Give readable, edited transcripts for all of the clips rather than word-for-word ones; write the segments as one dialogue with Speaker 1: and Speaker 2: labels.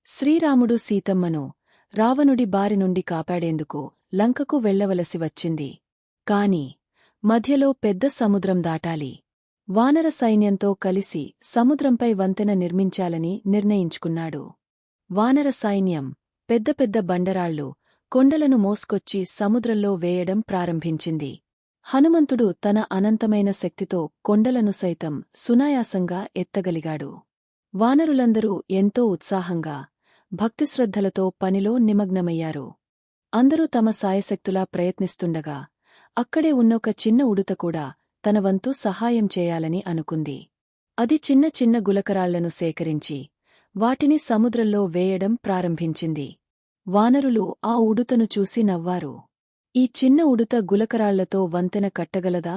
Speaker 1: శ్రీరాముడు సీతమ్మను రావణుడి బారి నుండి కాపాడేందుకు లంకకు వెళ్లవలసి వచ్చింది. కాని మధ్యలో పెద్ద సముద్రం దాటాలి. వానర సైన్యంతో కలిసి సముద్రంపై వంతెన నిర్మించాలని నిర్ణయించుకున్నాడు. వానర సైన్యం పెద్ద పెద్ద బండరాళ్ళు, కొండలను మోసుకొచ్చి సముద్రంలో వేయడం ప్రారంభించింది. హనుమంతుడు తన అనంతమైన శక్తితో కొండలను సైతం సునాయాసంగా ఎత్తగలిగాడు. వానరులందరూ ఎంతో ఉత్సాహంగా, భక్తిశ్రద్ధలతో పనిలో నిమగ్నమయ్యారు. అందరూ తమ సాయశక్తులా ప్రయత్నిస్తుండగా అక్కడే ఉన్నొక చిన్న ఉడుత కూడా తన వంతు సహాయం చేయాలని అనుకుంది. అది చిన్న చిన్న గులకరాళ్లను సేకరించి వాటిని సముద్రంలో వేయడం ప్రారంభించింది. వానరులు ఆ ఉడుతను చూసి నవ్వారు. ఈ చిన్న ఉడుత గులకరాళ్లతో వంతెన కట్టగలదా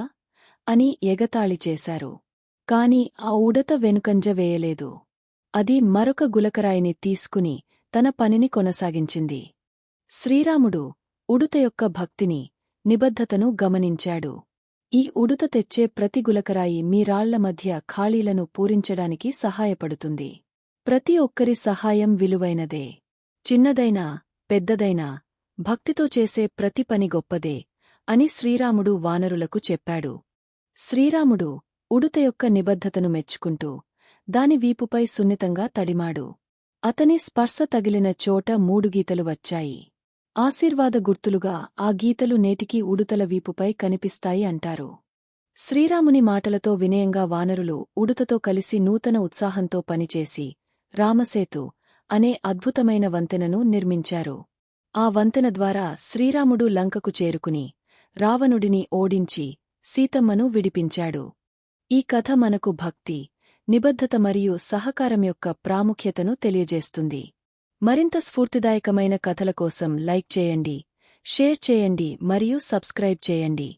Speaker 1: అని ఎగతాళి చేశారు. కాని ఆ ఉడత వెనుకంజ వేయలేదు. అది మరొక గులకరాయిని తీసుకుని తన పనిని కొనసాగించింది. శ్రీరాముడు ఉడుత యొక్క భక్తిని, నిబద్ధతను గమనించాడు. ఈ ఉడుత తెచ్చే ప్రతి గులకరాయి మీ రాళ్ల మధ్య ఖాళీలను పూరించడానికి సహాయపడుతుంది. ప్రతి ఒక్కరి సహాయం విలువైనదే. చిన్నదైనా పెద్దదైనా భక్తితో చేసే ప్రతి పని గొప్పదే అని శ్రీరాముడు వానరులకు చెప్పాడు. శ్రీరాముడు ఉడుత యొక్క నిబద్ధతను మెచ్చుకుంటూ దాని వీపుపై సున్నితంగా తడిమాడు. అతని స్పర్శ తగిలిన చోట 3 గీతలు వచ్చాయి. ఆశీర్వాద గుర్తులుగా ఆ గీతలు నేటికీ ఉడుతల వీపుపై కనిపిస్తాయి అంటారు. శ్రీరాముని మాటలతో వినయంగా వానరులు ఉడుతతో కలిసి నూతన ఉత్సాహంతో పనిచేసి రామసేతు అనే అద్భుతమైన వంతెనను నిర్మించారు. ఆ వంతెన ద్వారా శ్రీరాముడు లంకకు చేరుకుని రావణుడిని ఓడించి సీతమ్మను విడిపించాడు. ఈ కథ మనకు భక్తి, నిబద్ధత మరియు సహకారం యొక్క ప్రాముఖ్యతను తెలియజేస్తుంది. మరింత స్ఫూర్తిదాయకమైన కథల కోసం లైక్ చేయండి, షేర్ చేయండి మరియు సబ్స్క్రైబ్ చేయండి.